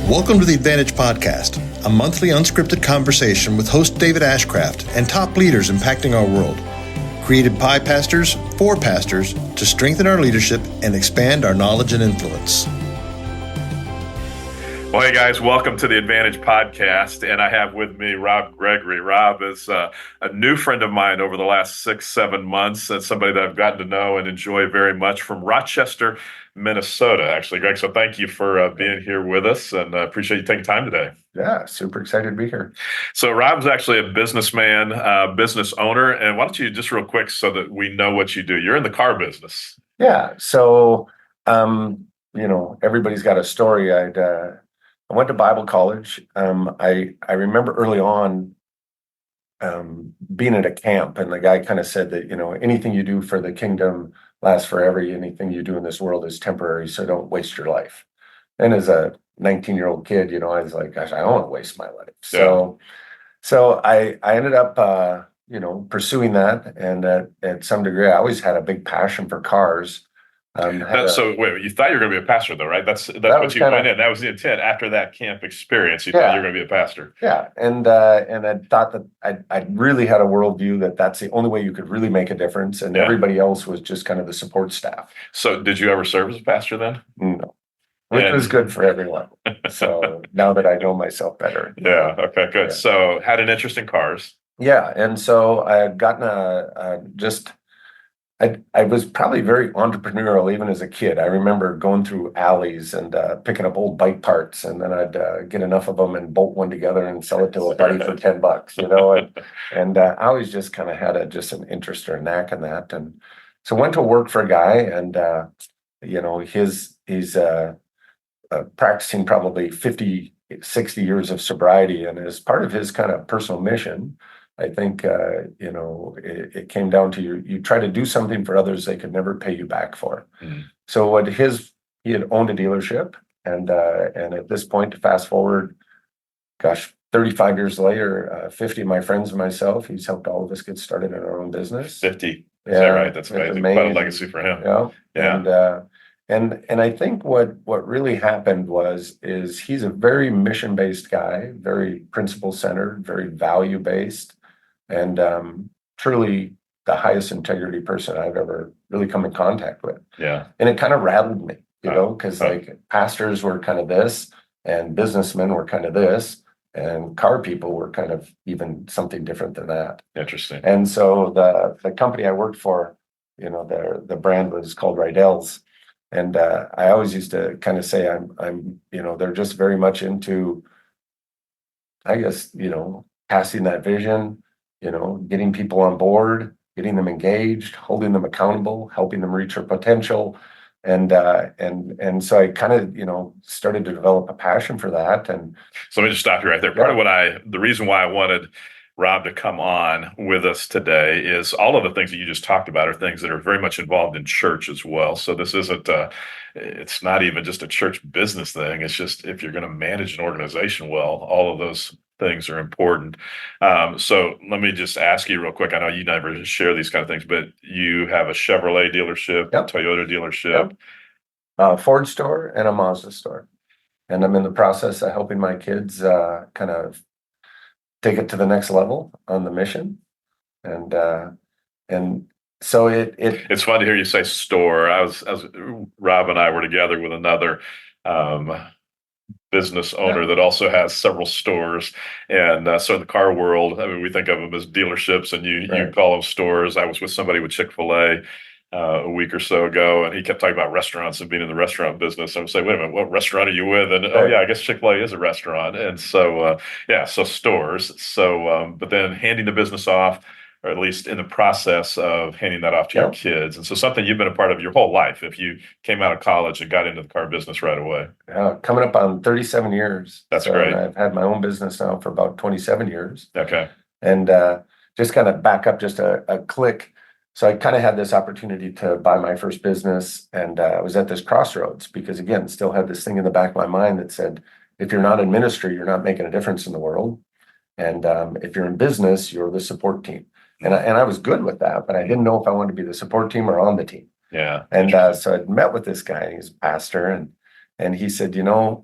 Welcome to the Advantage Podcast, a monthly unscripted conversation with host David Ashcraft and top leaders impacting our world. Created by pastors for pastors to strengthen our leadership and expand our knowledge and influence. Well, hey guys, welcome to the Advantage Podcast, and I have with me Rob Gregory. Rob is a new friend of mine over the last 6-7 months, and somebody that I've gotten to know and enjoy very much from Rochester, Minnesota, actually, Greg. So thank you for being here with us, and I appreciate you taking time today. Yeah, super excited to be here. So Rob's actually a businessman, business owner, and why don't you just real quick so that we know what you do? You're in the car business. Yeah, so everybody's got a story. I went to Bible college. I remember early on being at a camp, and the guy kind of said that, anything you do for the kingdom lasts forever. Anything you do in this world is temporary, so don't waste your life. And as a 19-year-old kid, I was like, gosh, I don't want to waste my life. So I ended up, pursuing that. And at some degree, I always had a big passion for cars. So wait, you thought you were going to be a pastor, though, right? That's what you went in. That was the intent. After that camp experience, you thought you were going to be a pastor. Yeah, and I thought that I really had a worldview that's the only way you could really make a difference, and everybody else was just kind of the support staff. So did you ever serve as a pastor then? No, which was good for everyone. So now that I know myself better. Yeah. Okay. Good. Yeah. So had an interest in cars. Yeah, and so I had gotten I was probably very entrepreneurial even as a kid. I remember going through alleys and picking up old bike parts, and then I'd get enough of them and bolt one together and sell it to a buddy for $10, And I always just kind of had an interest or a knack in that. And so went to work for a guy, and he's practicing probably 50, 60 years of sobriety, and as part of his kind of personal mission, I think, it came down to you try to do something for others they could never pay you back for. Mm-hmm. So he had owned a dealership, and at this point, to fast forward, 35 years later, 50 of my friends and myself, he's helped all of us get started in our own business. 50, is that right? That's amazing. Quite a legacy for him. Yeah. And I think what really happened is he's a very mission-based guy, very principle-centered, very value-based, and truly the highest integrity person I've ever really come in contact with. Yeah. And it kind of rattled me, because pastors were kind of this, and businessmen were kind of this, and car people were kind of even something different than that. Interesting. And so the company I worked for, the brand was called Rydell's. And I always used to kind of say I'm they're just very much into, I guess, passing that vision, getting people on board, getting them engaged, holding them accountable, helping them reach their potential. And so I kind of, started to develop a passion for that. And so let me just stop you right there. Part of the reason why I wanted Rob to come on with us today is all of the things that you just talked about are things that are very much involved in church as well. So this isn't, it's not even just a church business thing. It's just, if you're going to manage an organization well, all of those things are important. So let me just ask you real quick. I know you never share these kind of things, but you have a Chevrolet dealership, a Toyota dealership, a Ford store, and a Mazda store. And I'm in the process of helping my kids kind of take it to the next level on the mission. And so it's fun to hear you say store. I was Rob and I were together with another business owner that also has several stores. And so in the car world, I mean, we think of them as dealerships, and you call them stores. I was with somebody with Chick-fil-A a week or so ago, and he kept talking about restaurants and being in the restaurant business. I would say, wait a minute, what restaurant are you with? And I guess Chick-fil-A is a restaurant. And so, so stores. So, but then handing the business off, or at least in the process of handing that off to your kids. And so something you've been a part of your whole life, if you came out of college and got into the car business right away. Coming up on 37 years. That's great. I've had my own business now for about 27 years. Okay. And just kind of back up just a click. So I kind of had this opportunity to buy my first business, and I was at this crossroads because, again, still had this thing in the back of my mind that said, if you're not in ministry, you're not making a difference in the world. And if you're in business, you're the support team. And I was good with that, but I didn't know if I wanted to be the support team or on the team. Yeah. And so I'd met with this guy, he's a pastor, And he said,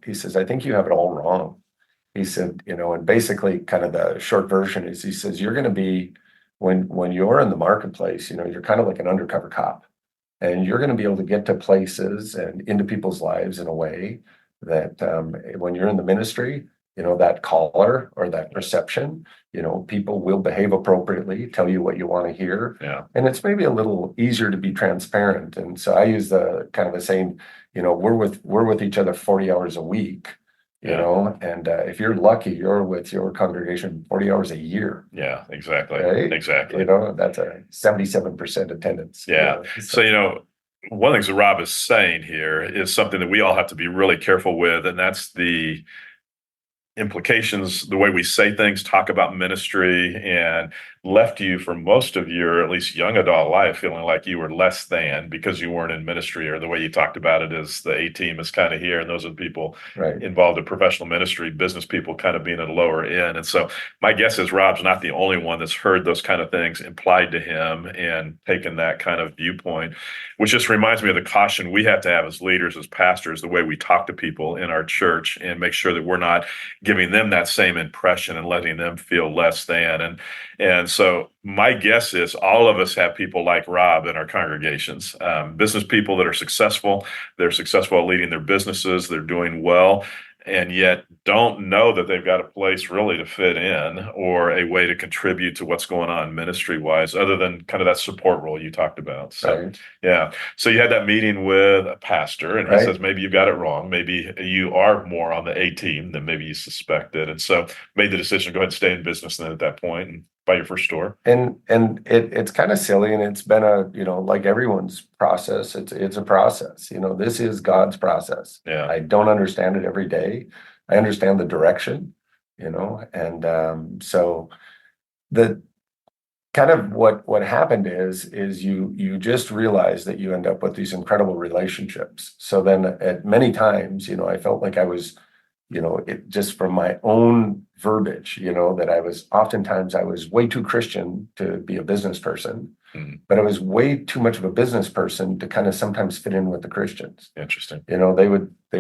he says, I think you have it all wrong. He said, and basically kind of the short version is he says, you're going to be, when you're in the marketplace, you're kind of like an undercover cop, and you're going to be able to get to places and into people's lives in a way that when you're in the ministry, that caller or that perception, people will behave appropriately, tell you what you want to hear. Yeah. And it's maybe a little easier to be transparent. And so I use the kind of the saying, we're with each other 40 hours a week, and if you're lucky, you're with your congregation 40 hours a year. Yeah, exactly. Right? Exactly. That's a 77% attendance. Yeah. So, one of the things that Rob is saying here is something that we all have to be really careful with, and that's the implications, the way we say things, talk about ministry, and left you for most of your, at least young adult life, feeling like you were less than because you weren't in ministry, or the way you talked about it is the A team is kind of here, and those are the people involved in professional ministry, business people kind of being at a lower end. And so my guess is Rob's not the only one that's heard those kind of things implied to him and taken that kind of viewpoint, which just reminds me of the caution we have to have as leaders, as pastors, the way we talk to people in our church, and make sure that we're not giving them that same impression and letting them feel less than. And so my guess is all of us have people like Rob in our congregations, business people that are successful. They're successful at leading their businesses. They're doing well, and yet don't know that they've got a place really to fit in or a way to contribute to what's going on ministry wise, other than kind of that support role you talked about. So, yeah. So you had that meeting with a pastor, and he says, maybe you got it wrong. Maybe you are more on the A team than maybe you suspected. And so made the decision to go ahead and stay in business then at that point and buy your first store. And it's kind of silly, and it's been like everyone's process. It's a process. This is God's process. Yeah. I don't understand it every day. I understand the direction, and so the kind of what happened is you just realize that you end up with these incredible relationships. So then at many times, I felt like I was, it just from my own verbiage, that I was way too Christian to be a business person, but I was way too much of a business person to kind of sometimes fit in with the Christians. Interesting. They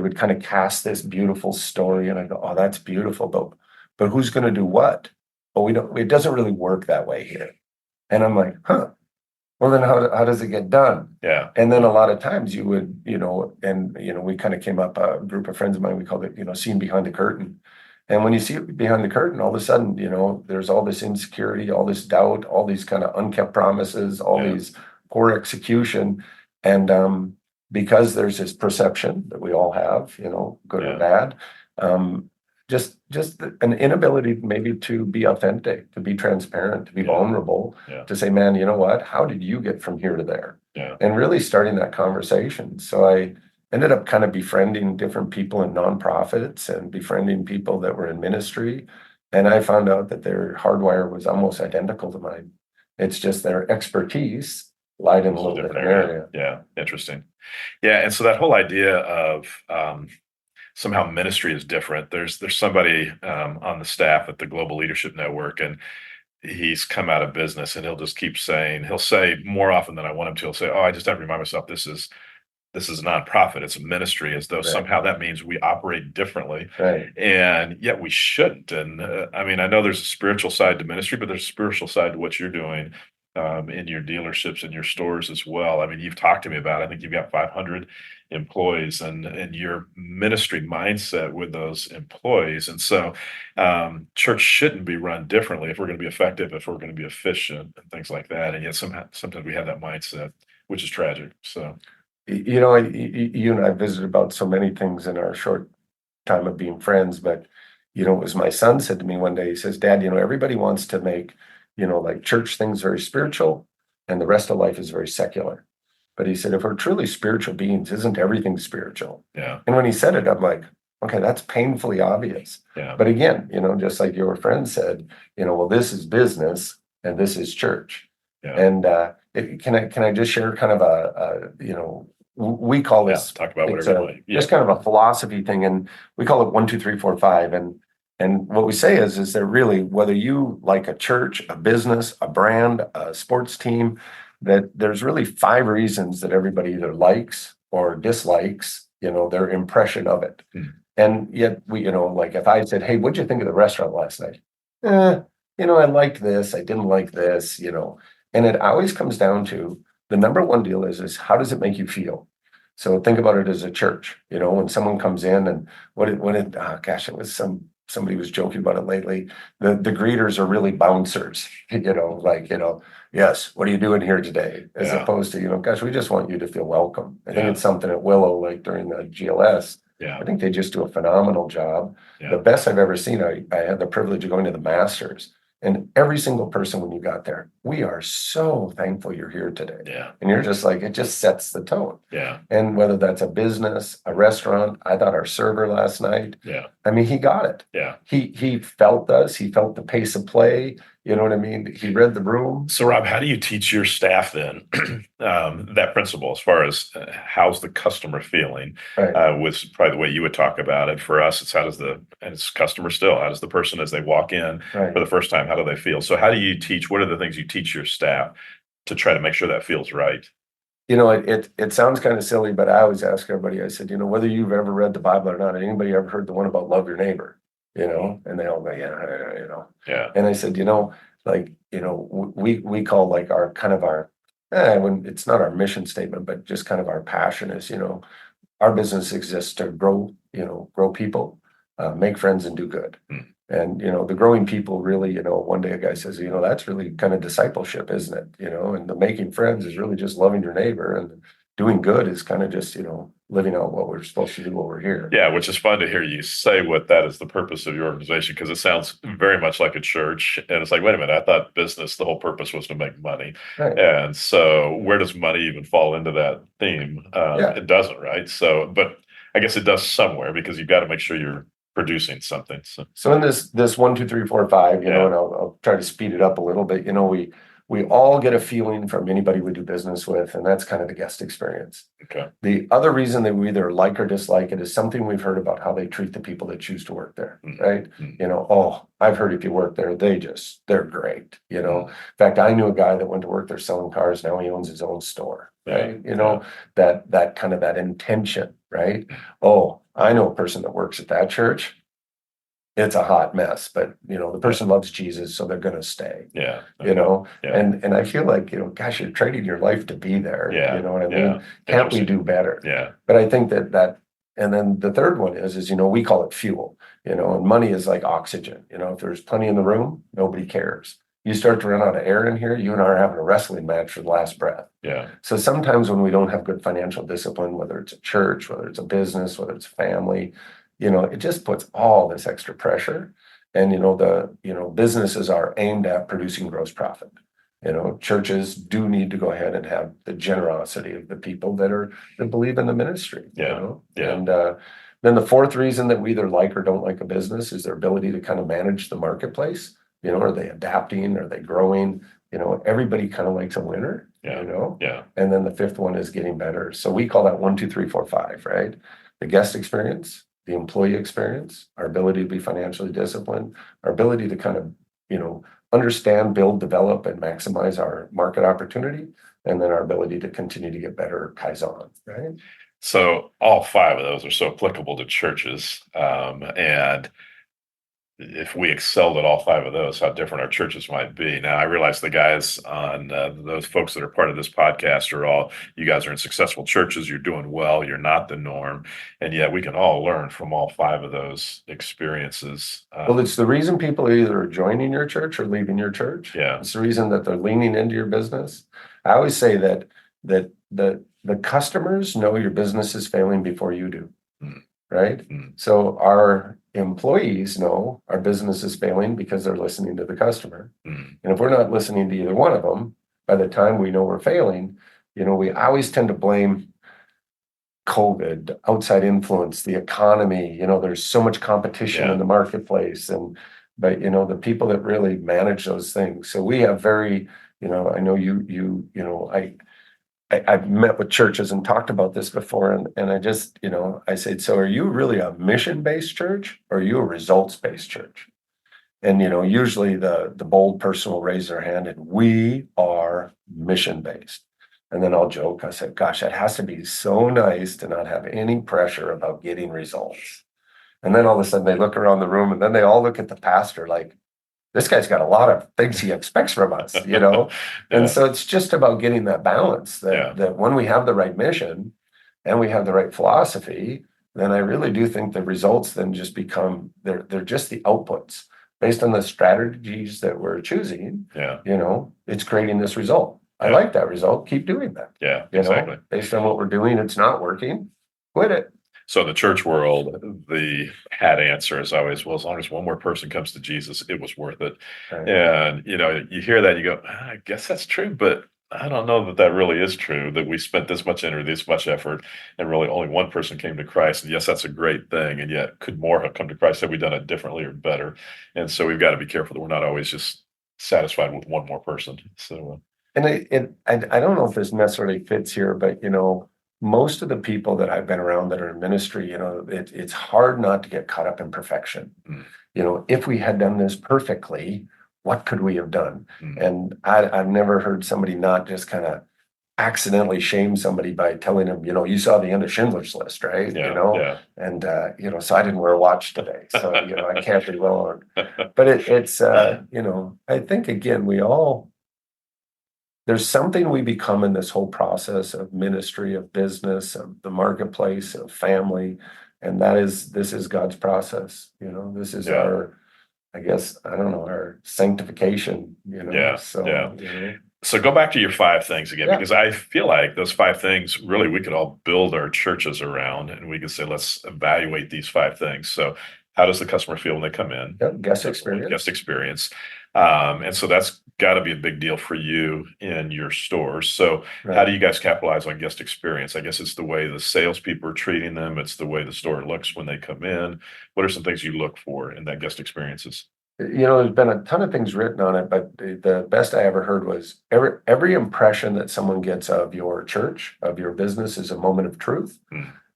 would kind of cast this beautiful story, and I go, oh, that's beautiful, but who's going to do what? Well, it doesn't really work that way here. And I'm like, well, then how does it get done? Yeah. And then a lot of times you would, we kind of came up, a group of friends of mine, we called it, seeing behind the curtain. And when you see it behind the curtain, all of a sudden, there's all this insecurity, all this doubt, all these kind of unkept promises, all these poor execution. And because there's this perception that we all have, good or bad, just an inability maybe to be authentic, to be transparent, to be vulnerable, to say, man, you know what? How did you get from here to there? Yeah. And really starting that conversation. So I ended up kind of befriending different people in nonprofits and befriending people that were in ministry. And I found out that their hardwire was almost identical to mine. It's just their expertise lied in a little different area. Yeah, interesting. Yeah, and so that whole idea of somehow ministry is different. There's somebody on the staff at the Global Leadership Network, and he's come out of business, and he'll say more often than I want him to, he'll say, oh, I just have to remind myself this is a nonprofit, it's a ministry, as though somehow that means we operate differently. Right. And yet we shouldn't. And I know there's a spiritual side to ministry, but there's a spiritual side to what you're doing in your dealerships and your stores as well. You've talked to me about, I think you've got 500 employees and your ministry mindset with those employees. And so church shouldn't be run differently if we're going to be effective, if we're going to be efficient and things like that. And yet sometimes we have that mindset, which is tragic. So, you and I visited about so many things in our short time of being friends, but it was my son said to me one day, he says, Dad, everybody wants to make like church things very spiritual, and the rest of life is very secular. But he said, if we're truly spiritual beings, isn't everything spiritual? Yeah. And when he said it, I'm like, okay, that's painfully obvious. Yeah. But again, just like your friend said, well, this is business and this is church. Yeah. And can I just share kind of we call this, talk about whatever you like. Just kind of a philosophy thing, and we call it 1, 2, 3, 4, 5. And what we say is that really, whether you like a church, a business, a brand, a sports team, that there's really 5 reasons that everybody either likes or dislikes, their impression of it. Mm. And yet we, like if I said, hey, what'd you think of the restaurant last night? I liked this, I didn't like this, and it always comes down to the number one deal is how does it make you feel? So think about it as a church, when someone comes in and it was somebody was joking about it lately. The greeters are really bouncers, yes, what are you doing here today? As opposed to, gosh, we just want you to feel welcome. I think it's something at Willow, like during the GLS. I think they just do a phenomenal job. The best I've ever seen, I had the privilege of going to the Masters. And every single person when you got there, we are so thankful you're here today. And you're just like, it just sets the tone. And whether that's a business, a restaurant, I thought our server last night, I mean, he got it. He felt us. He felt the pace of play. You know what I mean? He read the room. So, Rob, how do you teach your staff then that principle as far as how's the customer feeling? Was probably the way you would talk about it. For us, it's and it's customer still. How does the person as they walk in for the first time, how do they feel? So how do you teach? What are the things you teach your staff to try to make sure that feels right? It sounds kind of silly, but I always ask everybody, I said, whether you've ever read the Bible or not, anybody ever heard the one about love your neighbor? And they all go, And I said, we call like our kind of our, when it's not our mission statement, but just kind of our passion is, our business exists to grow people, make friends and do good. And, the growing people really, one day a guy says, that's really kind of discipleship, isn't it? And the making friends is really just loving your neighbor, and doing good is kind of just, living out what we're supposed to do over here. Yeah, which is fun to hear you say what that is the purpose of your organization, because it sounds very much like a church. And it's like, wait a minute, I thought business, the whole purpose was to make money. And so where does money even fall into that theme? It doesn't, right? So, but I guess it does somewhere, because you've got to make sure you're producing something. So in this 1, 2, 3, 4, 5, and I'll try to speed it up a little bit. We all get a feeling from anybody we do business with, and that's kind of the guest experience. The other reason that we either like or dislike it is something we've heard about how they treat the people that choose to work there, right? I've heard if you work there, they're great. In fact, I knew a guy that went to work there selling cars. Now he owns his own store, right? That kind of that intention, right? I know a person that works at that church. It's a hot mess, but the person loves Jesus, so they're going to stay. And I feel like gosh, you're trading your life to be there. You know what I mean? Can't we do better? But I think that, and then the third one is we call it fuel. And money is like oxygen. If there's plenty in the room, nobody cares. You start to run out of air in here, you and I are having a wrestling match for the last breath. So sometimes when we don't have good financial discipline, whether it's a church, whether it's a business, whether it's family, it just puts all this extra pressure. And, businesses are aimed at producing gross profit. Churches do need to go ahead and have the generosity of the people that believe in the ministry. And then the fourth reason that we either like or don't like a business is their ability to kind of manage the marketplace. Are they adapting? Are they growing? Everybody kind of likes a winner. And then the fifth one is getting better. So we call that 1, 2, 3, 4, 5, right? The guest experience, the employee experience, our ability to be financially disciplined, our ability to kind of, understand, build, develop, and maximize our market opportunity, and then our ability to continue to get better Kaizen, right? So all 5 of those are so applicable to churches. And if we excelled at all 5 of those, how different our churches might be. Now, I realize the guys on those folks that are part of this podcast you guys are in successful churches, you're doing well, you're not the norm. And yet we can all learn from all 5 of those experiences. Well, it's the reason people are either joining your church or leaving your church. It's the reason that they're leaning into your business. I always say that the customers know your business is failing before you do. Right? So our employees know our business is failing because they're listening to the customer. And if we're not listening to either one of them, by the time we know we're failing, we always tend to blame COVID, outside influence, the economy. There's so much competition in the marketplace, but the people that really manage those things. So we have very, I know I've met with churches and talked about this before, and I just, I said, so are you really a mission-based church, or are you a results-based church? And, usually the bold person will raise their hand, and we are mission-based. And then I'll joke, I said, gosh, it has to be so nice to not have any pressure about getting results. And then all of a sudden they look around the room and then they all look at the pastor like, this guy's got a lot of things he expects from us, you know? And so it's just about getting that balance that when we have the right mission and we have the right philosophy, then I really do think the results then just become, they're just the outputs based on the strategies that we're choosing. You know, it's creating this result. I like that result. Keep doing that. Yeah, you exactly. know, based on what we're doing, it's not working. Quit it. So in the church world, the pat answer is always, well, as long as one more person comes to Jesus, it was worth it. Right. And, you know, you hear that, you go, I guess that's true, but I don't know that that really is true, that we spent this much energy, this much effort, and really only one person came to Christ. And yes, that's a great thing. And yet, could more have come to Christ had we done it differently or better? And so we've got to be careful that we're not always just satisfied with one more person. So, and I don't know if this necessarily fits here, but, you know, most of the people that I've been around that are in ministry, you know, it's hard not to get caught up in perfection. You know, if we had done this perfectly, what could we have done? And I've never heard somebody not just kind of accidentally shame somebody by telling them, you know, you saw the end of Schindler's List, right? You know, and you know, so I didn't wear a watch today, so you know, I can't be wrong. But it's you know, I think again, there's something we become in this whole process of ministry, of business, of the marketplace, of family, and this is God's process. You know, this is our, I guess, I don't know, our sanctification. You know, you know. So go back to your 5 things again, because I feel like those 5 things really we could all build our churches around, and we could say, let's evaluate these 5 things. So how does the customer feel when they come in? Guest experience. Guest experience. And so that's got to be a big deal for you in your stores. So how do you guys capitalize on guest experience? I guess it's the way the salespeople are treating them. It's the way the store looks when they come in. What are some things you look for in that guest experiences? You know, there's been a ton of things written on it, but the best I ever heard was every impression that someone gets of your church, of your business, is a moment of truth.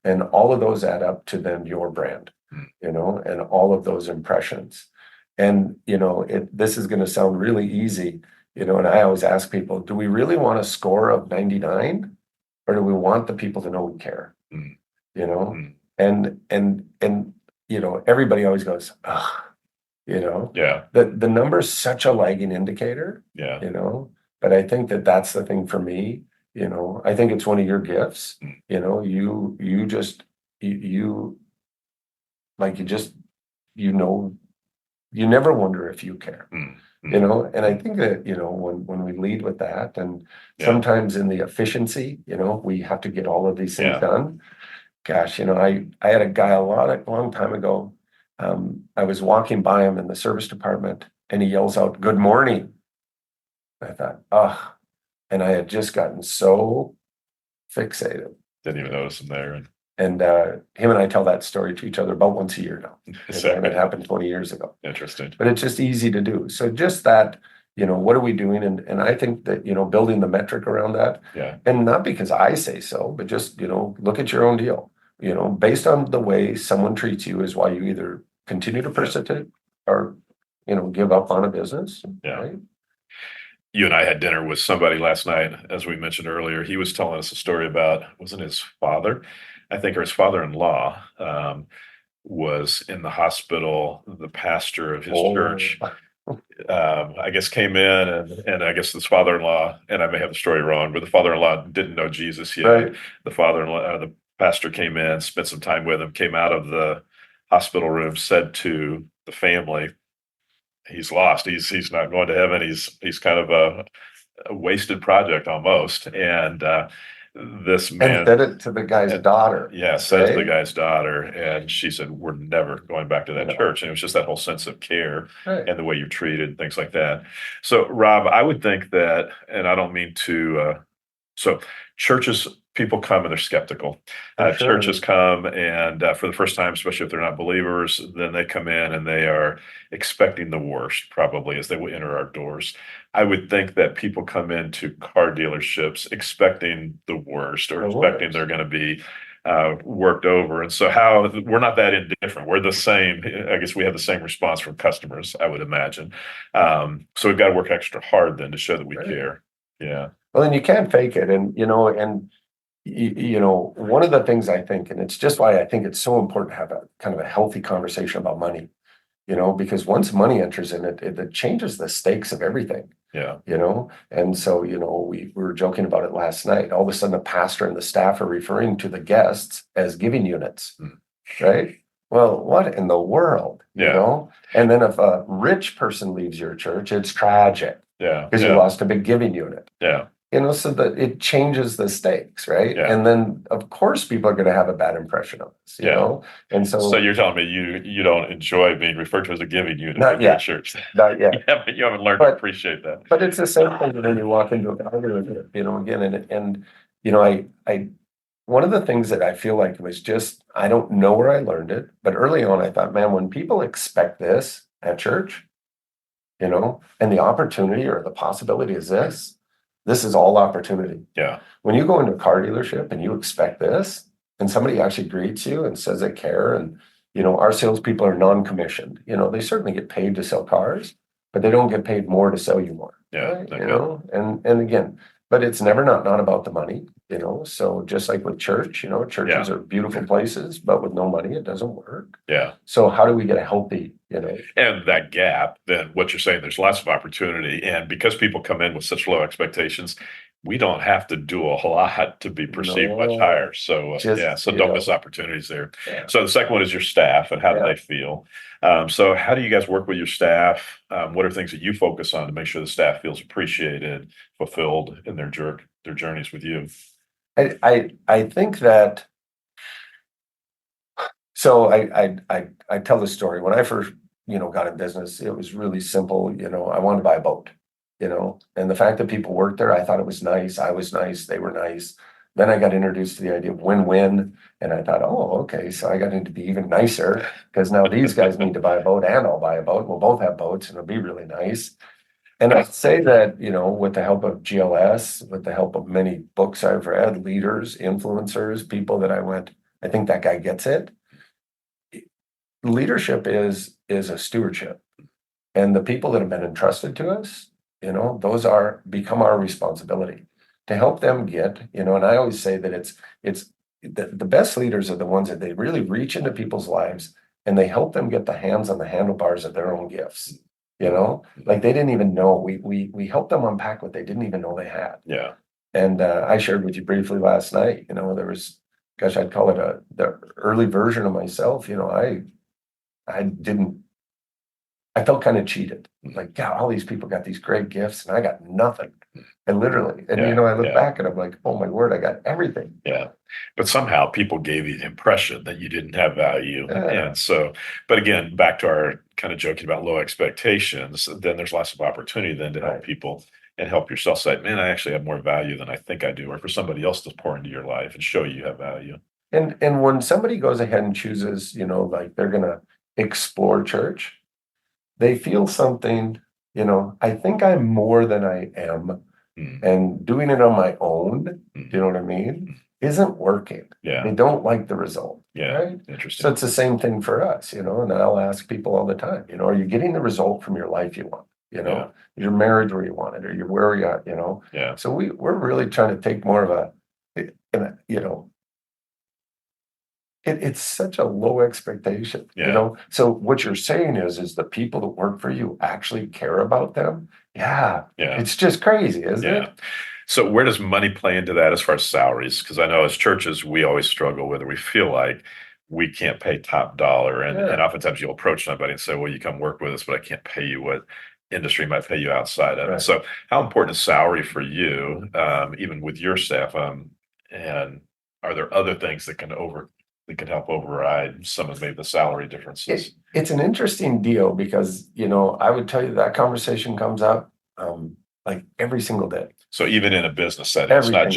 And all of those add up to then your brand, you know, and all of those impressions. And, you know, this is going to sound really easy, you know, and I always ask people, do we really want a score of 99 or do we want the people to know we care? You know, and, you know, everybody always goes, ugh, you know, the number is such a lagging indicator, you know, but I think that's the thing for me. You know, I think it's one of your gifts, you know, you know, you never wonder if you care, you know, and I think that, you know, when we lead with that and sometimes in the efficiency, you know, we have to get all of these things done. Gosh, you know, I had a guy a long time ago. I was walking by him in the service department and he yells out, "Good morning." I thought, and I had just gotten so fixated. Didn't even notice him there. And him and I tell that story to each other about once a year now. And it happened 20 years ago. Interesting. But it's just easy to do. So just that, you know, what are we doing? And I think that, you know, building the metric around that, and not because I say so, but just, you know, look at your own deal. You know, based on the way someone treats you is why you either continue to persist or, you know, give up on a business. Right? You and I had dinner with somebody last night, as we mentioned earlier. He was telling us a story about, wasn't his father? I think, or his father-in-law was in the hospital. The pastor of his church, I guess, came in and I guess this father-in-law, and I may have the story wrong, but the father-in-law didn't know Jesus yet. Right. The father-in-law, the pastor came in, spent some time with him, came out of the hospital room, said to the family, he's lost. He's not going to heaven. He's kind of a wasted project almost. And this man said it to the guy's daughter. Says the guy's daughter, and she said, "We're never going back to that church." And it was just that whole sense of care and the way you're treated, things like that. So, Rob, I would think that, and I don't mean to. So, churches. People come and they're skeptical. Churches come and for the first time, especially if they're not believers, then they come in and they are expecting the worst, probably, as they will enter our doors. I would think that people come into car dealerships expecting the worst, or expecting they're going to be worked over. And so we're not that indifferent. We're the same. I guess we have the same response from customers, I would imagine. So we've got to work extra hard then to show that we care. Yeah. Well, and you can't fake it. And, one of the things I think, and it's just why I think it's so important to have a kind of a healthy conversation about money, because once money enters in it, it changes the stakes of everything. Yeah. And so, we were joking about it last night. All of a sudden, the pastor and the staff are referring to the guests as giving units, right? Well, what in the world, And then if a rich person leaves your church, it's tragic. Yeah. Because you lost a big giving unit. Yeah. So that it changes the stakes, right? Yeah. And then, of course, people are going to have a bad impression of us, And so you're telling me you don't enjoy being referred to as a giving unit Not in your yet. church. Not yet. You haven't learned to appreciate that. But it's the same thing when you walk into a gallery, again, and I one of the things that I feel like was just, I don't know where I learned it, but early on I thought, man, when people expect this at church, and the opportunity or the possibility is this is all opportunity. Yeah. When you go into a car dealership and you expect this, and somebody actually greets you and says they care, and our salespeople are non-commissioned. They certainly get paid to sell cars, but they don't get paid more to sell you more. Yeah. Right? And again, but it's never not about the money. So just like with church, churches are beautiful places, but with no money, it doesn't work. Yeah. So how do we get a healthy, And that gap, then what you're saying, there's lots of opportunity. And because people come in with such low expectations, we don't have to do a whole lot to be perceived much higher. So so don't miss opportunities there. Yeah. So the second one is your staff and how do they feel? So how do you guys work with your staff? What are things that you focus on to make sure the staff feels appreciated, fulfilled in their journeys with you? I think that. So I tell this story. When I first got in business, it was really simple. I wanted to buy a boat. And the fact that people worked there, I thought it was nice. I was nice. They were nice. Then I got introduced to the idea of win-win. And I thought, oh, okay. So I got into be even nicer because now these guys need to buy a boat and I'll buy a boat. We'll both have boats and it'll be really nice. And I'd say that, with the help of GLS, with the help of many books I've read, leaders, influencers, people that I think that guy gets it. Leadership is a stewardship. And the people that have been entrusted to us, those become our responsibility to help them get, and I always say that it's the best leaders are the ones that they really reach into people's lives and they help them get the hands on the handlebars of their own gifts, like they didn't even know, we helped them unpack what they didn't even know they had. Yeah. And I shared with you briefly last night, there was, gosh, I'd call it the early version of myself. I felt kind of cheated. Like, God, all these people got these great gifts and I got nothing. And literally, I look back and I'm like, oh my word, I got everything. Yeah. But somehow people gave you the impression that you didn't have value. Yeah. And so, but again, back to our kind of joking about low expectations, then there's lots of opportunity then to help people and help yourself say, man, I actually have more value than I think I do, or for somebody else to pour into your life and show you have value. And when somebody goes ahead and chooses, like they're going to explore church, they feel something, I think I'm more than I am. And doing it on my own, do you know what I mean, isn't working. Yeah. They don't like the result. Yeah. Right. Interesting. So it's the same thing for us, and I'll ask people all the time, are you getting the result from your life you want? Is your marriage where you want it? Or you're where you at, Yeah. So we're really trying to take more of it's such a low expectation, So what you're saying is the people that work for you actually care about them. Yeah. It's just crazy, isn't it? So where does money play into that as far as salaries? Because I know as churches, we always struggle with it. We feel like we can't pay top dollar. And oftentimes you'll approach somebody and say, well, you come work with us, but I can't pay you what industry might pay you outside of it. So how important is salary for you, even with your staff? And are there other things that can help override some of maybe the salary differences? It's an interesting deal because, I would tell you that conversation comes up like every single day. So even in a business setting, it's not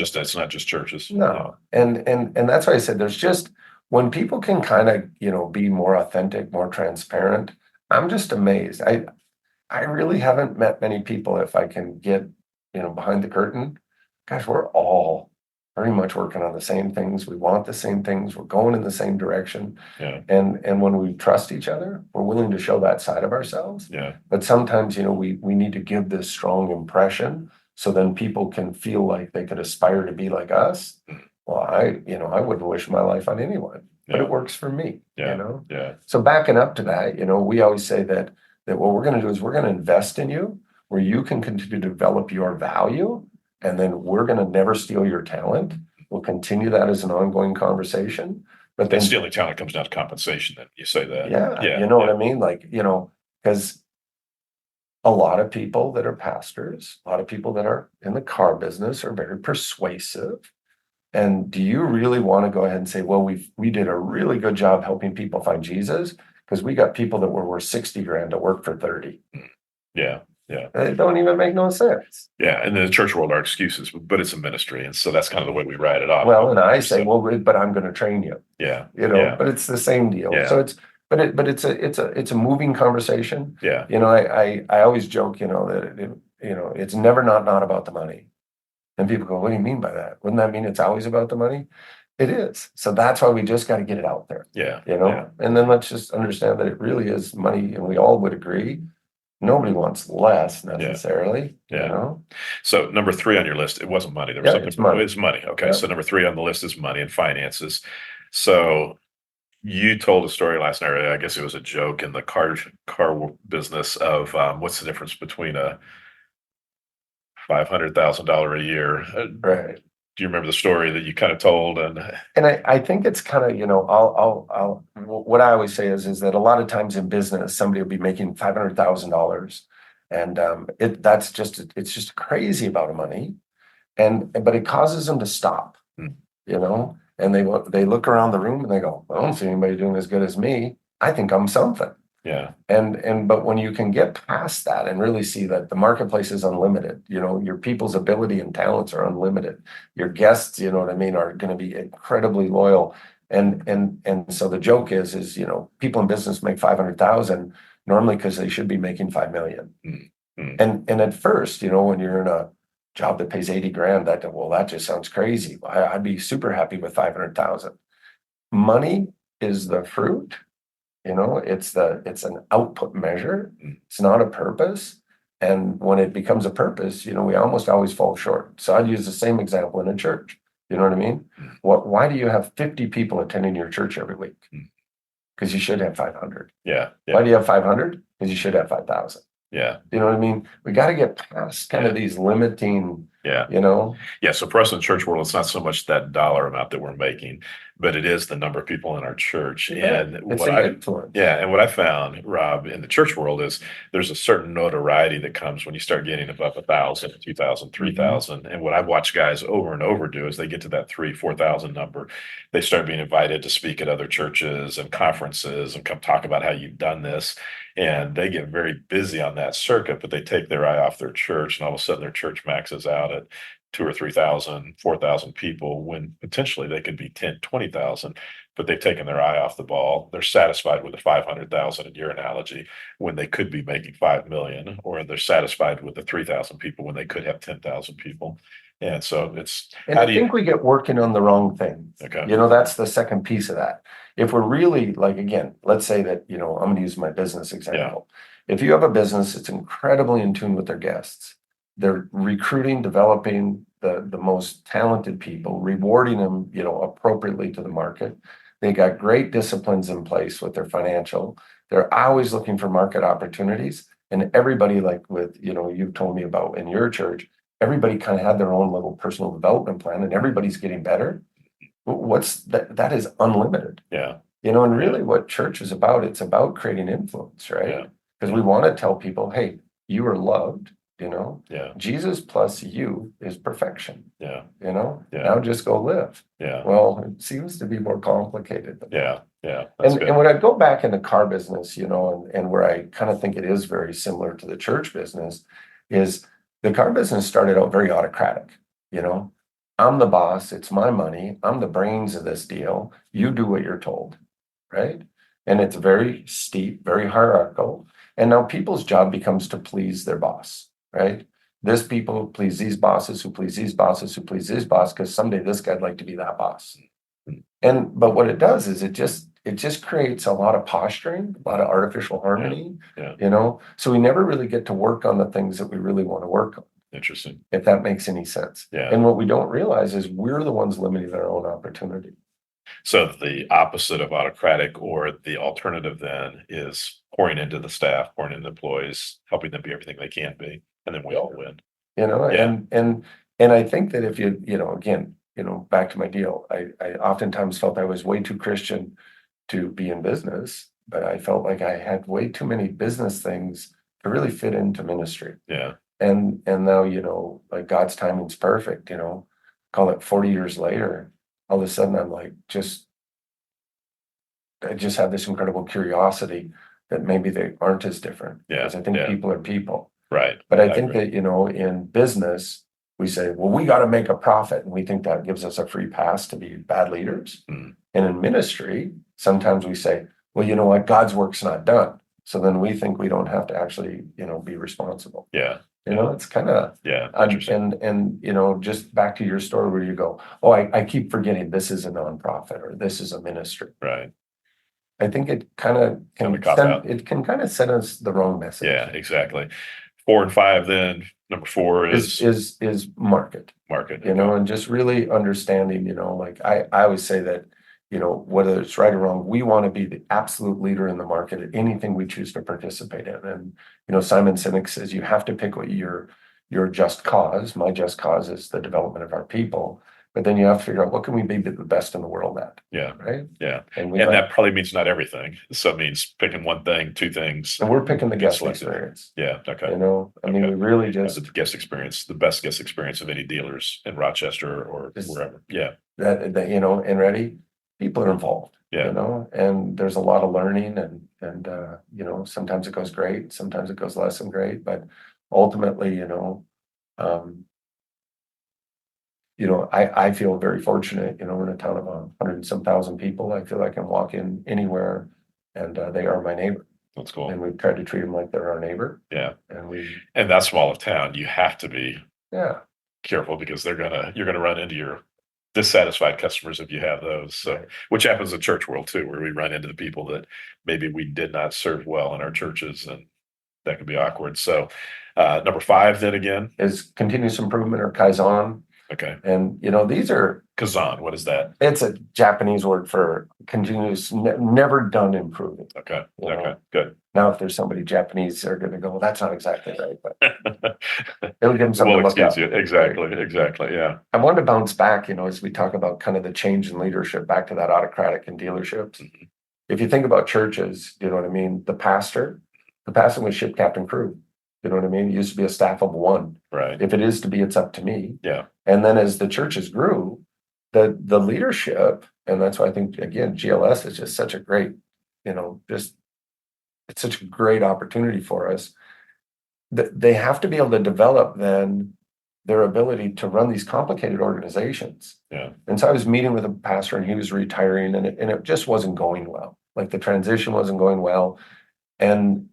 just churches. No. And that's why I said there's just, when people can kind of, be more authentic, more transparent, I'm just amazed. I really haven't met many people, if I can get, behind the curtain, gosh, we're all very much working on the same things. We want the same things. We're going in the same direction. Yeah. And when we trust each other, we're willing to show that side of ourselves. Yeah. But sometimes, we need to give this strong impression so then people can feel like they could aspire to be like us. Well, I wouldn't wish my life on anyone, but it works for me, Yeah. So backing up to that, we always say that what we're going to do is we're going to invest in you where you can continue to develop your value. And then we're going to never steal your talent. We'll continue that as an ongoing conversation. But then stealing talent comes down to compensation. Then you say that. Yeah. You know what I mean? Like, because a lot of people that are pastors, a lot of people that are in the car business are very persuasive. And do you really want to go ahead and say, well, we did a really good job helping people find Jesus because we got people that were worth 60 grand to work for 30. Yeah. It don't even make no sense. Yeah. And in the church world, our excuses, but it's a ministry. And so that's kind of the way we write it off. Well, and I say, well, but I'm going to train you. Yeah. But it's the same deal. Yeah. So it's a moving conversation. Yeah. I always joke, that it's never not about the money. And people go, what do you mean by that? Wouldn't that mean it's always about the money? It is. So that's why we just got to get it out there. Yeah. And then let's just understand that it really is money. And we all would agree. Nobody wants less necessarily. So number 3 on your list, it wasn't money. There was something. It's money. Okay. Yeah. So number 3 on the list is money and finances. So you told a story last night. I guess it was a joke in the car business of what's the difference between a $500,000 a year. Right. Do you remember the story that you kind of told? And I think it's kind of, what I always say is that a lot of times in business, somebody will be making $500,000 and it's just crazy amount of money. But it causes them to stop, and they look around the room and they go, I don't see anybody doing as good as me. I think I'm something. Yeah. But when you can get past that and really see that the marketplace is unlimited, your people's ability and talents are unlimited. Your guests, are going to be incredibly loyal. And so the joke is people in business make 500,000 normally because they should be making 5 million. And at first, when you're in a job that pays 80 grand, that just sounds crazy. I'd be super happy with 500,000. Money is the fruit. It's an output measure. It's not a purpose. And when it becomes a purpose, we almost always fall short. So I'd use the same example in a church. You know what I mean? Why do you have 50 people attending your church every week? Because you should have 500. Yeah. Why do you have 500? Because you should have 5,000. Yeah. You know what I mean? We got to get past kind of these limiting, Yeah. So for us in the church world, it's not so much that dollar amount that we're making, but it is the number of people in our church. Yeah, and it's what an influence. And what I found, Rob, in the church world is there's a certain notoriety that comes when you start getting above 1,000, 2,000, 3,000. And what I've watched guys over and over do is they get to that 3,000, 4,000 number. They start being invited to speak at other churches and conferences and come talk about how you've done this. And they get very busy on that circuit, but they take their eye off their church, and all of a sudden their church maxes out at 2,000 or 3,000, 4,000 people when potentially they could be 10, 20,000, but they've taken their eye off the ball. They're satisfied with the 500,000 in your analogy when they could be making 5 million, or they're satisfied with the 3,000 people when they could have 10,000 people. And so I think we get working on the wrong thing. Okay. That's the second piece of that. If we're really again, let's say that, I'm going to use my business example. Yeah. If you have a business that's incredibly in tune with their guests, they're recruiting, developing the most talented people, rewarding them, appropriately to the market. They got great disciplines in place with their financial. They're always looking for market opportunities. And everybody, like with, you've told me about in your church, everybody kind of had their own little personal development plan and everybody's getting better. What's that is unlimited. Yeah. And really what church is about, it's about creating influence, right? Because we want to tell people, hey, you are loved, Jesus plus you is perfection. Yeah. Now just go live. Yeah. Well, it seems to be more complicated than that. Yeah. And when I go back in the car business, and where I kind of think it is very similar to the church business, is the car business started out very autocratic. I'm the boss. It's my money. I'm the brains of this deal. You do what you're told, right? And it's very steep, very hierarchical. And now people's job becomes to please their boss, right? This people please these bosses, who please these bosses, who please this boss, because someday this guy'd like to be that boss. But what it does is it just creates a lot of posturing, a lot of artificial harmony, So we never really get to work on the things that we really want to work on. Interesting. if that makes any sense. Yeah. And what we don't realize is we're the ones limiting our own opportunity. So the opposite of autocratic, or the alternative then, is pouring into the staff, pouring into employees, helping them be everything they can be, and then we all win. Yeah. And I think that if again, back to my deal, I oftentimes felt I was way too Christian to be in business, but I felt like I had way too many business things to really fit into ministry. Yeah. And now, like God's timing's perfect, call it 40 years later, all of a sudden I'm like, I just have this incredible curiosity that maybe they aren't as different. Yeah. Because I think people are people. Right. But I think that, in business, we say, well, we got to make a profit. And we think that gives us a free pass to be bad leaders. Mm. And in ministry, sometimes we say, well, you know what? God's work's not done. So then we think we don't have to actually, be responsible. Yeah. It's kind of, and just back to your story where you go, oh, I keep forgetting this is a nonprofit or this is a ministry. Right. I think it kind of can kind of send us the wrong message. Yeah, exactly. 4 and 5, then number 4 is market. Market. And just really understanding, like I always say that, whether it's right or wrong, we want to be the absolute leader in the market at anything we choose to participate in. And, Simon Sinek says you have to pick what your just cause. My just cause is the development of our people. But then you have to figure out what can we be the best in the world at. Yeah. Right. Yeah. And that probably means not everything. So it means picking one thing, 2 things. And we're picking the guest experience. Yeah. Okay. We really just the guest experience, the best guest experience of any dealers in Rochester or wherever. Yeah. That and ready, people are involved. Yeah. And there's a lot of learning and sometimes it goes great, sometimes it goes less than great, but ultimately, I feel very fortunate, we're in a town of 100 and some thousand people. I feel like I can walk in anywhere and they are my neighbor. That's cool. And we've tried to treat them like they're our neighbor. Yeah. And that small of town, you have to be careful because you're gonna run into your dissatisfied customers if you have those. So, right. Which happens in church world too, where we run into the people that maybe we did not serve well in our churches, and that could be awkward. So, number 5 then again is continuous improvement, or Kaizen. Okay. And these are Kaizen. What is that? It's a Japanese word for continuous, never done improving. Okay. Okay. Good. Now, if there's somebody Japanese, they're going to go, well, that's not exactly right, but it'll give them something to look at. Exactly. Exactly. Yeah. I wanted to bounce back, as we talk about kind of the change in leadership, back to that autocratic in dealerships. Mm-hmm. If you think about churches, you know what I mean? The pastor was ship captain crew. You know what I mean? It used to be a staff of 1. Right. If it is to be, it's up to me. Yeah. And then as the churches grew, the leadership, and that's why I think, again, GLS is just such a great, it's such a great opportunity for us. They have to be able to develop then their ability to run these complicated organizations. Yeah. And so I was meeting with a pastor and he was retiring and it just wasn't going well. Like the transition wasn't going well. And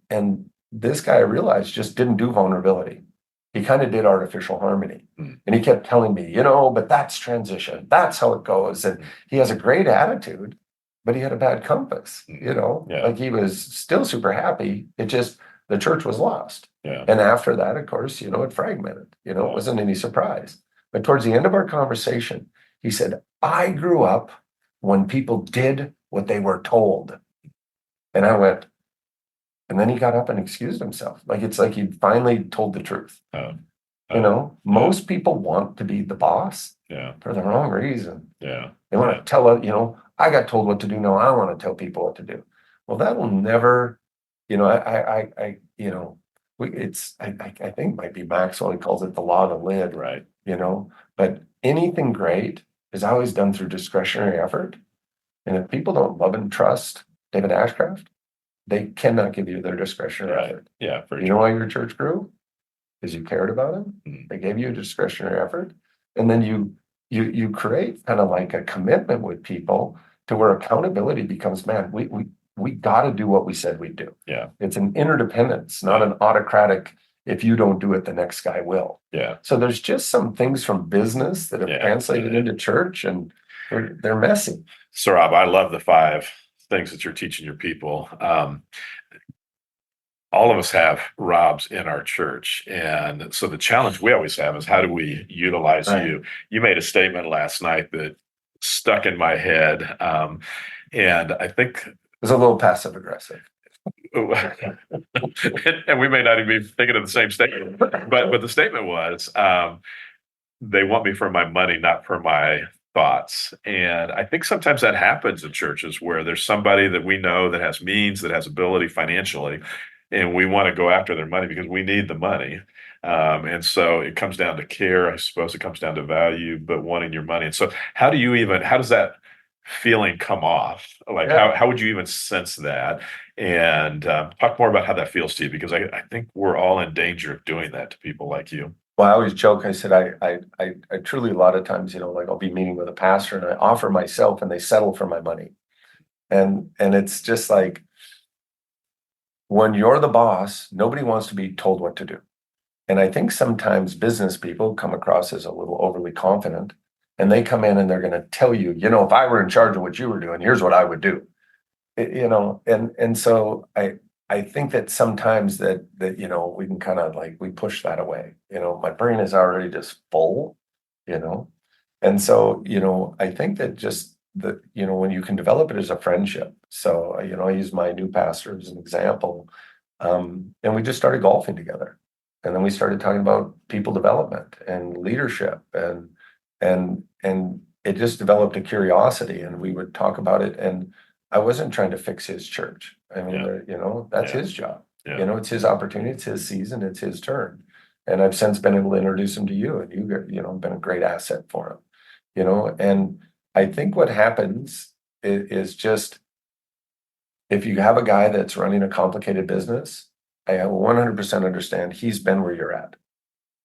this guy, I realized, just didn't do vulnerability. He kind of did artificial harmony. Mm. And he kept telling me, but that's transition. That's how it goes. And he has a great attitude, but he had a bad compass, like he was still super happy. It just, the church was lost. Yeah. And after that, of course, it fragmented, it wasn't any surprise. But towards the end of our conversation, he said, I grew up when people did what they were told. And I went, and then he got up and excused himself. Like, it's like he finally told the truth. Most people want to be the boss for the wrong reason. Yeah. They want to tell, I got told what to do. No, I want to tell people what to do. Well, that will never, I think it might be Maxwell. He calls it the law of the lid. Right. But anything great is always done through discretionary effort. And if people don't love and trust David Ashcraft, they cannot give you their discretionary effort. Yeah. You know why your church grew? Because you cared about them. Mm-hmm. They gave you a discretionary effort. And then you create kind of like a commitment with people to where accountability becomes, man, we got to do what we said we'd do. Yeah. It's an interdependence, not an autocratic, if you don't do it, the next guy will. Yeah. So there's just some things from business that have translated into church, and they're messy. So Rob, I love the 5 things that you're teaching your people. all of us have Robs in our church. And so the challenge we always have is how do we utilize you? You made a statement last night that stuck in my head. And I think It was a little passive aggressive. and we may not even be thinking of the same statement, but the statement was, they want me for my money, not for my thoughts. And I think sometimes that happens in churches where there's somebody that we know that has means, that has ability financially, and we want to go after their money because we need the money. And so it comes down to care, I suppose. It comes down to value, but wanting your money. And so how does that feeling come off? Like how would you even sense that? And talk more about how that feels to you, because I think we're all in danger of doing that to people like you. Well, I always joke. I said, I truly, a lot of times, like I'll be meeting with a pastor and I offer myself and they settle for my money. And it's just like, when you're the boss, nobody wants to be told what to do. And I think sometimes business people come across as a little overly confident, and they come in and they're going to tell you, if I were in charge of what you were doing, here's what I would do. And so I think that sometimes that we can kind of like, we push that away. My brain is already just full, and so I think that just that when you can develop it as a friendship. So I use my new pastor as an example, and we just started golfing together, and then we started talking about people development and leadership, and it just developed a curiosity, and we would talk about it. And I wasn't trying to fix his church. I mean, that's his job. Yeah. It's his opportunity, it's his season, it's his turn. And I've since been able to introduce him to you, and you've been a great asset for him. And I think what happens is just, if you have a guy that's running a complicated business, I 100% understand he's been where you're at.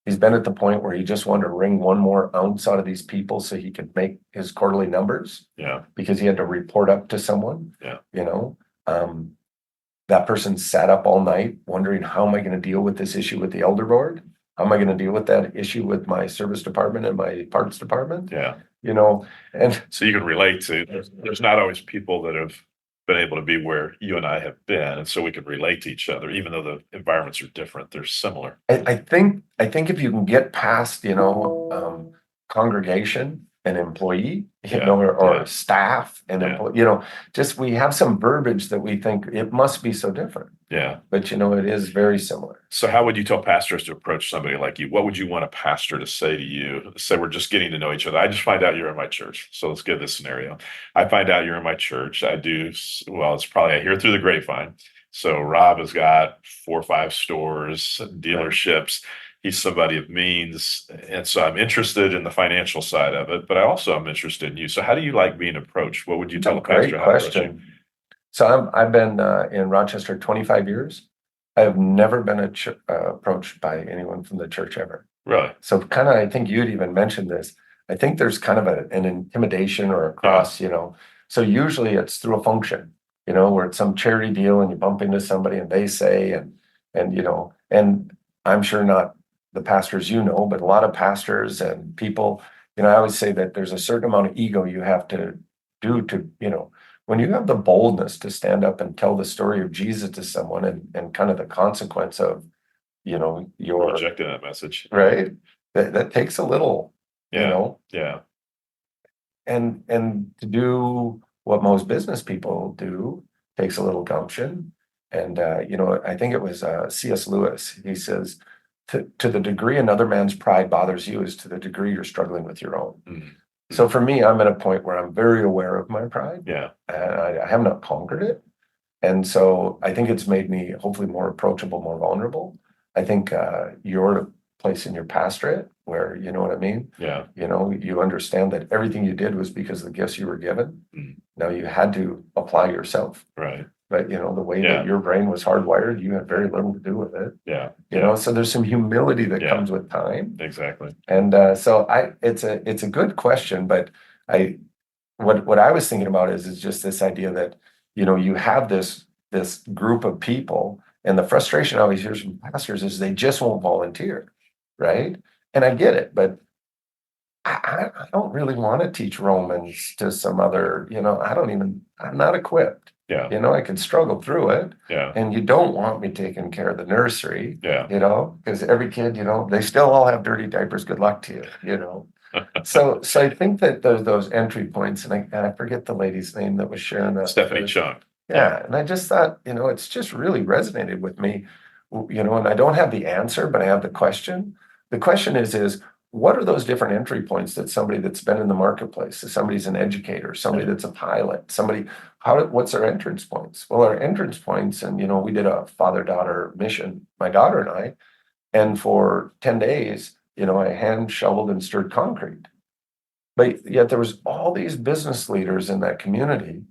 He's been at the point where he just wanted to wring one more ounce out of these people so he could make his quarterly numbers. Yeah. Because he had to report up to someone. Yeah. That person sat up all night wondering, how am I going to deal with this issue with the elder board? How am I going to deal with that issue with my service department and my parts department? Yeah. And so you can relate to, there's not always people that have been able to be where you and I have been. And so we can relate to each other, even though the environments are different, they're similar. I think if you can get past, congregation and employee, or staff and employee, just we have some verbiage that we think it must be so different. Yeah. But it is very similar. So how would you tell pastors to approach somebody like you? What would you want a pastor to say to you? Say, we're just getting to know each other. I just find out you're in my church. So let's give this scenario. I find out you're in my church. It's probably I hear through the grapevine. So Rob has got 4 or 5 stores, dealerships. He's somebody of means. And so I'm interested in the financial side of it, but I also am interested in you. So how do you like being approached? What would you tell a pastor? Great question. So I've been in Rochester 25 years. I have never been approached by anyone from the church ever. Really? So kind of, I think you'd even mentioned this. I think there's kind of an intimidation or a cross, So usually it's through a function, where it's some charity deal and you bump into somebody and they say, and I'm sure not the pastors, but a lot of pastors and people, I always say that there's a certain amount of ego you have to do to, when you have the boldness to stand up and tell the story of Jesus to someone and kind of the consequence of, your rejecting that message, right? That takes a little, Yeah. and to do what most business people do takes a little gumption. And, I think it was C.S. Lewis. He says, to the degree another man's pride bothers you is to the degree you're struggling with your own. Mm-hmm. So for me, I'm at a point where I'm very aware of my pride. Yeah. And I have not conquered it. And so I think it's made me hopefully more approachable, more vulnerable. I think your place in your pastorate where, you know what I mean? Yeah. You understand that everything you did was because of the gifts you were given. Mm. Now you had to apply yourself. Right. But, the way that your brain was hardwired, you had very little to do with it. Yeah. So there's some humility that comes with time. Exactly. And so it's a good question, but what I was thinking about is just this idea that, you have this group of people, and the frustration I always hear from pastors is they just won't volunteer, right? And I get it, but I don't really want to teach Romans to some other, I'm not equipped. Yeah. I could struggle through it. Yeah. And you don't want me taking care of the nursery. Yeah. Because every kid, they still all have dirty diapers. Good luck to you. So I think that those entry points, and I forget the lady's name that was sharing that. Stephanie Chung. Yeah. And I just thought, it's just really resonated with me, and I don't have the answer, but I have the question. The question is what are those different entry points that somebody that's been in the marketplace, so somebody's an educator, somebody that's a pilot, what's their entrance points? Well, our entrance points, and we did a father-daughter mission, my daughter and I, and for 10 days, I hand shoveled and stirred concrete. But yet there was all these business leaders in that community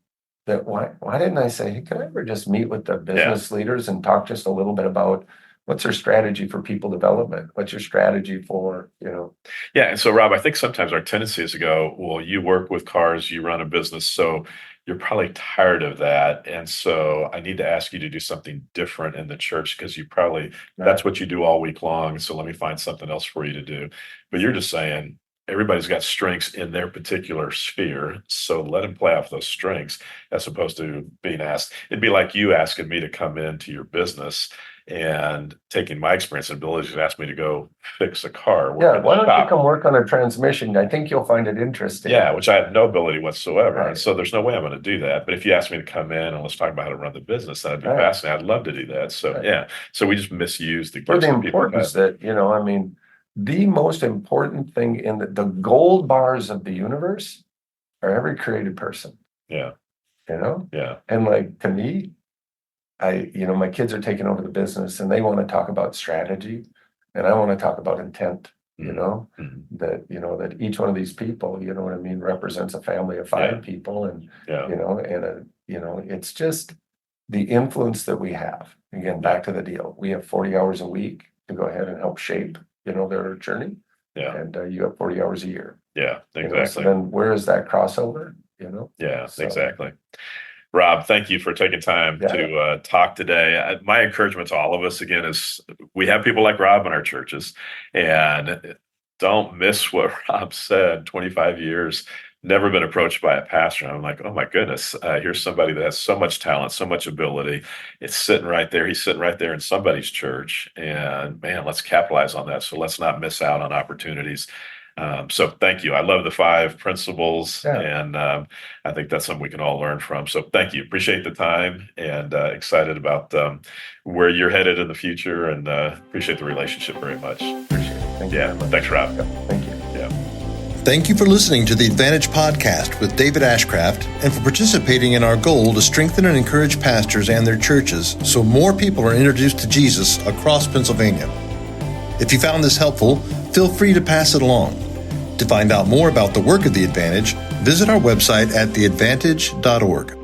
that why didn't I say, hey, can I ever just meet with the business leaders and talk just a little bit about what's your strategy for people development? What's your strategy for, Yeah. And so, Rob, I think sometimes our tendency is to go, well, you work with cars, you run a business, so you're probably tired of that. And so I need to ask you to do something different in the church because that's what you do all week long. So let me find something else for you to do. But you're just saying, everybody's got strengths in their particular sphere. So let them play off those strengths as opposed to being asked. It'd be like you asking me to come into your business and taking my experience and abilities to ask me to go fix a car. Yeah, why don't you come work on a transmission? I think you'll find it interesting. Yeah, which I have no ability whatsoever. Right. And so there's no way I'm going to do that. But if you ask me to come in and let's talk about how to run the business, that'd be fascinating. I'd love to do that. So yeah, so we just misuse the gifts. For the importance that, the most important thing in the gold bars of the universe are every created person. Yeah. Yeah. And to me, my kids are taking over the business and they want to talk about strategy and I want to talk about intent, that each one of these people, represents a family of 5 people and, it's just the influence that we have. Again, back to the deal. We have 40 hours a week to go ahead and help shape, their journey. Yeah. And you have 40 hours a year. Yeah, exactly. So then where is that crossover, Yeah, exactly. Rob, thank you for taking time to talk today. My encouragement to all of us, again, is we have people like Rob in our churches, and don't miss what Rob said. 25 years, never been approached by a pastor. And I'm like, oh my goodness, here's somebody that has so much talent, so much ability. It's sitting right there. He's sitting right there in somebody's church. And man, let's capitalize on that. So let's not miss out on opportunities. So thank you. I love the 5 principles, and I think that's something we can all learn from. So thank you. Appreciate the time, and excited about where you're headed in the future, and appreciate the relationship very much. Appreciate it. Thank you. Thanks, Rob. Thank you. Yeah. Thank you for listening to the Advantage Podcast with David Ashcraft and for participating in our goal to strengthen and encourage pastors and their churches so more people are introduced to Jesus across Pennsylvania. If you found this helpful, feel free to pass it along. To find out more about the work of The Advantage, visit our website at theadvantage.org.